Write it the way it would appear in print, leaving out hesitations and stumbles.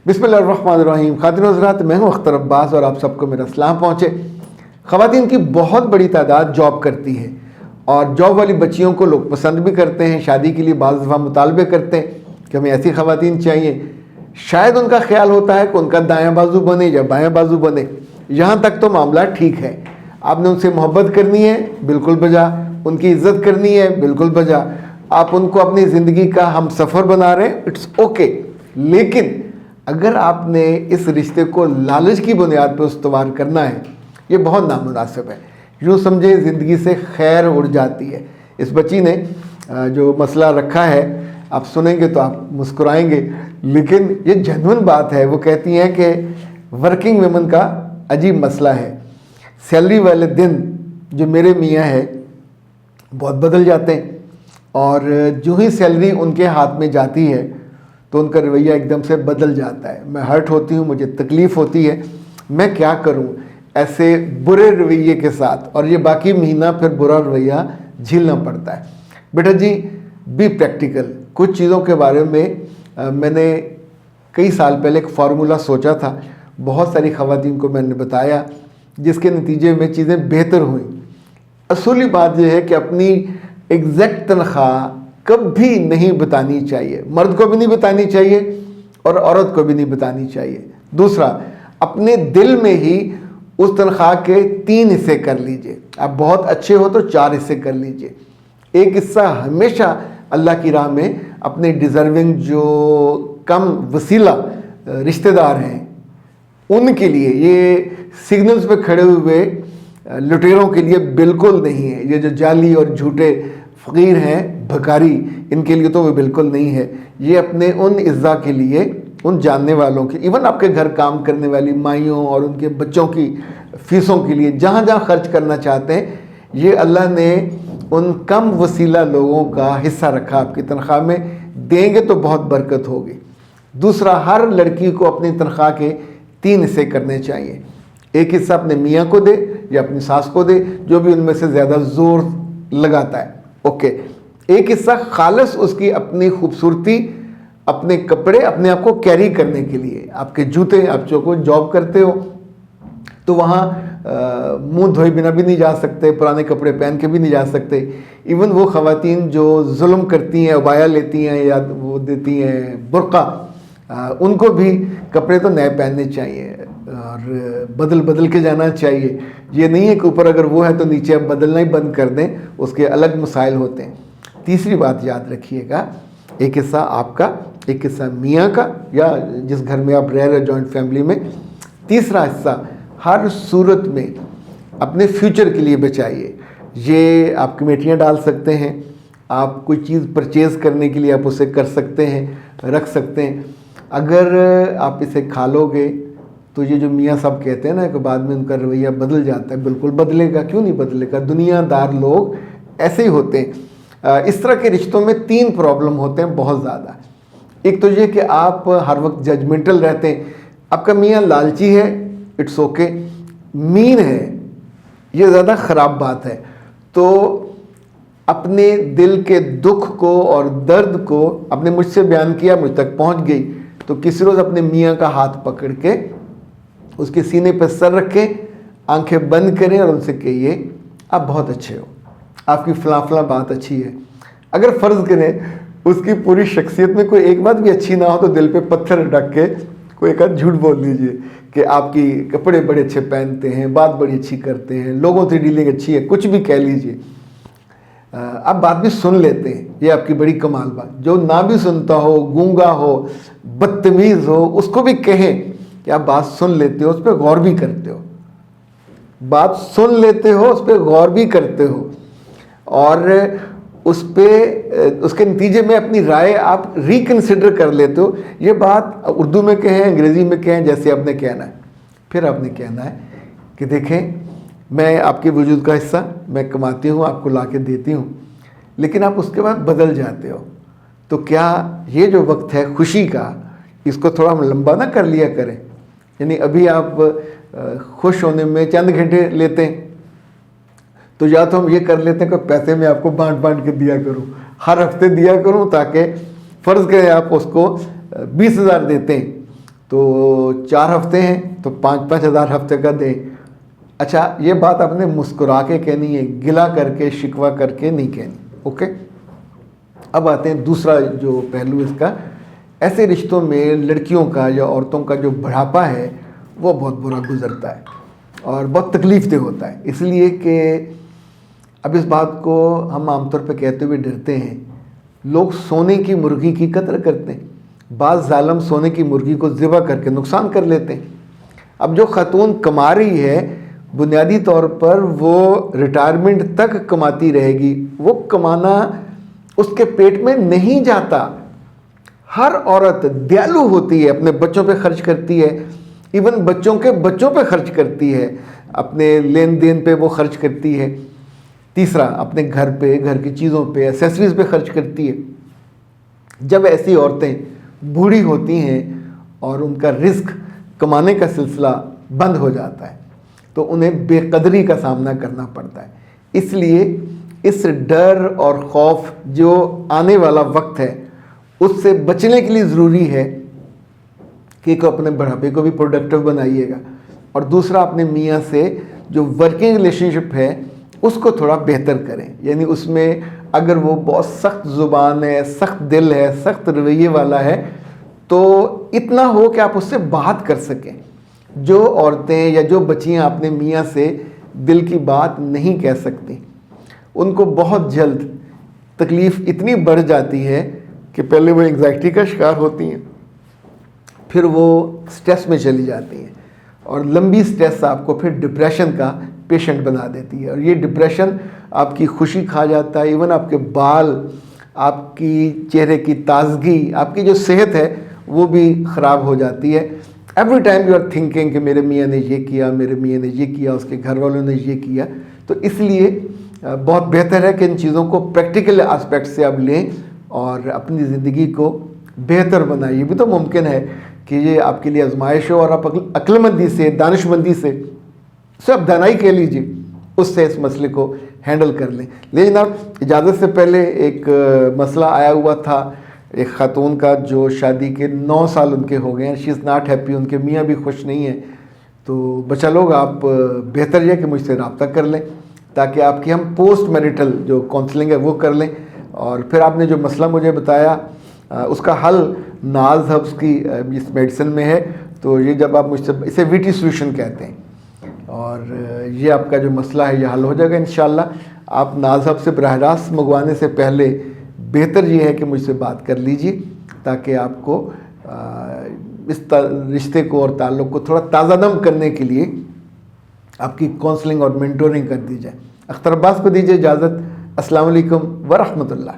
बिस्मिल्लाहिर्रहमानिर्रहीम। ख़ातिन हज़रात, मैं हूँ अख्तर अब्बास और आप सबको मेरा सलाम पहुँचे। ख़वातीन की बहुत बड़ी तादाद जॉब करती है और जॉब वाली बच्चियों को लोग पसंद भी करते हैं। शादी के लिए बाज़ दफ़ा मुतालबे करते हैं कि हमें ऐसी ख़वातीन चाहिए। शायद उनका ख्याल होता है कि उनका दायां बाजू बने या बायां बाजू बने, यहाँ तक तो मामला ठीक है। आपने उनसे मोहब्बत करनी है, बिल्कुल बजा। उनकी इज़्ज़त करनी है, बिल्कुल बजा। आप उनको अपनी ज़िंदगी का हम सफ़र बना रहे हैं, इट्स ओके। लेकिन अगर आपने इस रिश्ते को लालच की बुनियाद पर इस्तेमाल करना है, ये बहुत नामुनासिब है। यूँ समझे ज़िंदगी से खैर उड़ जाती है। इस बच्ची ने जो मसला रखा है, आप सुनेंगे तो आप मुस्कुराएंगे, लेकिन ये जेन्युइन बात है। वो कहती हैं कि वर्किंग वुमेन का अजीब मसला है। सैलरी वाले दिन जो मेरे मियाँ है बहुत बदल जाते हैं, और जो ही सैलरी उनके हाथ में जाती है तो उनका रवैया एकदम से बदल जाता है। मैं हर्ट होती हूँ, मुझे तकलीफ़ होती है। मैं क्या करूँ ऐसे बुरे रवैये के साथ, और ये बाकी महीना फिर बुरा रवैया झेलना पड़ता है। बेटा जी, बी प्रैक्टिकल। कुछ चीज़ों के बारे में मैंने कई साल पहले एक फार्मूला सोचा था, बहुत सारी ख़वातीन को मैंने बताया, जिसके नतीजे में चीज़ें बेहतर हुई। असूली बात यह है कि अपनी एग्जैक्ट तनख्वाह कभी नहीं बतानी चाहिए। मर्द को भी नहीं बतानी चाहिए और औरत को भी नहीं बतानी चाहिए। दूसरा, अपने दिल में ही उस तनख्वाह के 3 हिस्से कर लीजिए। आप बहुत अच्छे हो तो 4 हिस्से कर लीजिए। एक हिस्सा हमेशा अल्लाह की राह में अपने डिज़र्विंग जो कम वसीला रिश्तेदार हैं उनके लिए, ये सिग्नल्स पे खड़े हुए लुटेरों के लिए बिल्कुल नहीं है। ये जो जाली और झूठे फ़कीर हैं, भकारी, इनके लिए तो वो बिल्कुल नहीं है। ये अपने उन इज़्ज़ा के लिए, उन जानने वालों की, इवन आपके घर काम करने वाली माइयों और उनके बच्चों की फ़ीसों के लिए जहाँ जहाँ खर्च करना चाहते हैं, ये अल्लाह ने उन कम वसीला लोगों का हिस्सा रखा आपकी तनख्वाह में। देंगे तो बहुत बरकत होगी। दूसरा, हर लड़की को अपनी तनख्वाह के 3 हिस्से करने चाहिए। एक हिस्सा अपने मियाँ को दे या अपनी सास को दे, जो भी उनमें से ज़्यादा ज़ोर लगाता है, ओके। एक हिस्सा खालिस उसकी अपनी खूबसूरती, अपने कपड़े, अपने आप को कैरी करने के लिए। आपके जूते, आप जो कोई जॉब करते हो तो वहाँ मुंह धोए बिना भी नहीं जा सकते, पुराने कपड़े पहन के भी नहीं जा सकते। इवन वो ख़वातीन जो जुल्म करती हैं, उबाया लेती हैं या वो देती हैं बुर्का, उनको भी कपड़े तो नए पहनने चाहिए और बदल बदल के जाना चाहिए। ये नहीं है कि ऊपर अगर वो है तो नीचे आप बदलना ही बंद कर दें, उसके अलग मसाइल होते हैं। तीसरी बात याद रखिएगा, एक हिस्सा आपका, एक हिस्सा मियाँ का या जिस घर में आप रह रहे जॉइंट फैमिली में। तीसरा हिस्सा हर सूरत में अपने फ्यूचर के लिए बचाइए। ये आप कमेटियाँ डाल सकते हैं, आप कोई चीज़ परचेज़ करने के लिए आप उसे कर सकते हैं, रख सकते हैं। अगर आप इसे खा लोगे तो ये जो मियाँ साहब कहते हैं ना कि बाद में उनका रवैया बदल जाता है, बिल्कुल बदलेगा। क्यों नहीं बदलेगा? दुनियादार लोग ऐसे ही होते हैं। इस तरह के रिश्तों में 3 प्रॉब्लम होते हैं बहुत ज़्यादा। एक तो ये कि आप हर वक्त जजमेंटल रहते हैं। आपका मियाँ लालची है, इट्स ओके। मीन है, ये ज़्यादा ख़राब बात है। तो अपने दिल के दुख को और दर्द को आपने मुझसे बयान किया, मुझ तक पहुँच गई, तो किसी रोज़ अपने मियाँ का हाथ पकड़ के उसके सीने पर सर रखें, आंखें बंद करें और उनसे कहिए आप बहुत अच्छे हो, आपकी फ़लाँ बात अच्छी है। अगर फ़र्ज़ करें उसकी पूरी शख्सियत में कोई एक बात भी अच्छी ना हो तो दिल पे पत्थर रख के कोई एक आध झूठ बोल लीजिए कि आपकी कपड़े बड़े अच्छे पहनते हैं, बात बड़ी अच्छी करते हैं, लोगों से डीलिंग अच्छी है, कुछ भी कह लीजिए। आप बात भी सुन लेते हैं, ये आपकी बड़ी कमाल बात। जो ना भी सुनता हो, गूंगा हो, बदतमीज़ हो, उसको भी कहें कि आप बात सुन लेते हो, उस पर गौर भी करते हो। बात सुन लेते हो, उस पर गौर भी करते हो, और उस पर उसके नतीजे में अपनी राय आप रिकन्सिडर कर लेते हो। ये बात उर्दू में कहें, अंग्रेज़ी में कहें, जैसे आपने कहना है। फिर आपने कहना है कि देखें, मैं आपके वजूद का हिस्सा, मैं कमाती हूँ, आपको ला के देती हूँ, लेकिन आप उसके बाद बदल जाते हो। तो क्या ये जो वक्त है खुशी का, इसको थोड़ा हम लंबा ना कर लिया करें? यानी अभी आप खुश होने में चंद घंटे लेते हैं, तो या तो हम ये कर लेते हैं कि पैसे में आपको बांट के दिया करूं, हर हफ्ते दिया करूं, ताकि फ़र्ज़ करें आप उसको 20,000 देते हैं تو 4 ہفتے ہیں تو 5,000 ہفتے کا دیں. اچھا یہ بات آپ نے مسکرا کے کہنی ہے, گلا کر کے شکوہ کر کے نہیں کہنی. اوکے, اب آتے ہیں دوسرا جو پہلو اس کا. ایسے رشتوں میں لڑکیوں کا یا عورتوں کا جو بڑھاپا ہے وہ بہت برا گزرتا ہے اور بہت تکلیف دہ ہوتا ہے, اس لیے کہ اب اس بات کو ہم عام طور پہ کہتے ہوئے ڈرتے ہیں. لوگ سونے کی مرغی کی قدر کرتے ہیں, بعض ظالم سونے کی مرغی کو ذبح کر کے نقصان کر لیتے ہیں. اب جو خاتون کما رہی ہے بنیادی طور پر وہ ریٹائرمنٹ تک کماتی رہے گی, وہ کمانا اس کے پیٹ میں نہیں جاتا. ہر عورت دیالو ہوتی ہے, اپنے بچوں پہ خرچ کرتی ہے, ایون بچوں کے بچوں پہ خرچ کرتی ہے, اپنے لین دین پہ وہ خرچ کرتی ہے. تیسرا اپنے گھر پہ, گھر کی چیزوں پہ, ایسیسریز پہ خرچ کرتی ہے. جب ایسی عورتیں بوڑھی ہوتی ہیں اور ان کا رزق کمانے کا سلسلہ بند ہو جاتا ہے تو انہیں بے قدری کا سامنا کرنا پڑتا ہے. اس لیے اس ڈر اور خوف جو آنے والا وقت ہے اس سے بچنے کے لیے ضروری ہے کہ ایک اپنے بڑھاپے کو بھی پروڈکٹیو بنائیے گا, اور دوسرا اپنے میاں سے جو ورکنگ ریلیشن شپ ہے اس کو تھوڑا بہتر کریں. یعنی اس میں اگر وہ بہت سخت زبان ہے, سخت دل ہے, سخت رویے والا ہے تو اتنا ہو کہ آپ اس سے بات کر سکیں. جو عورتیں یا جو بچیاں اپنے میاں سے دل کی بات نہیں کہہ سکتی ان کو بہت جلد تکلیف اتنی بڑھ جاتی ہے کہ پہلے وہ انگزائٹی کا شکار ہوتی ہیں, پھر وہ سٹریس میں چلی جاتی ہیں, اور لمبی سٹریس آپ کو پھر ڈپریشن کا پیشنٹ بنا دیتی ہے. اور یہ ڈپریشن آپ کی خوشی کھا جاتا ہے, ایون آپ کے بال, آپ کی چہرے کی تازگی, آپ کی جو صحت ہے وہ بھی خراب ہو جاتی ہے. Every time you are thinking کہ میرے میاں نے یہ کیا, میرے میاں نے یہ کیا, اس کے گھر والوں نے یہ کیا. تو اس لیے بہت بہتر ہے کہ ان چیزوں کو پریکٹیکل اسپیکٹ سے آپ لیں اور اپنی زندگی کو بہتر بنائیں. یہ بھی تو ممکن ہے کہ یہ آپ کے لیے آزمائش ہو اور آپ عقل مندی سے, دانش مندی سے, سب دانائی کہہ لیجیے, اس سے اس مسئلے کو ہینڈل کر لیں. لیکن جناب اجازت سے پہلے ایک مسئلہ آیا ہوا تھا ایک خاتون کا جو شادی کے 9 سال ان کے ہو گئے ہیں. شی از ناٹ ہیپی, ان کے میاں بھی خوش نہیں ہیں. تو بچہ لوگ آپ بہتر یہ کہ مجھ سے رابطہ کر لیں تاکہ آپ کی ہم پوسٹ میریٹل جو کاؤنسلنگ ہے وہ کر لیں. اور پھر آپ نے جو مسئلہ مجھے بتایا اس کا حل ناز ہبس کی اس میڈیسن میں ہے. تو یہ جب آپ مجھ سے, اسے ویٹی سولوشن کہتے ہیں, اور یہ آپ کا جو مسئلہ ہے یہ حل ہو جائے گا انشاءاللہ. آپ ناز ہب سے براہ راست منگوانے سے پہلے بہتر یہ ہے کہ مجھ سے بات کر لیجیے تاکہ آپ کو اس رشتے کو اور تعلق کو تھوڑا تازہ دم کرنے کے لیے آپ کی کاؤنسلنگ اور مینٹورنگ کر دی جائے. اختر عباس کو دیجیے اجازت. السلام علیکم ورحمۃ اللہ.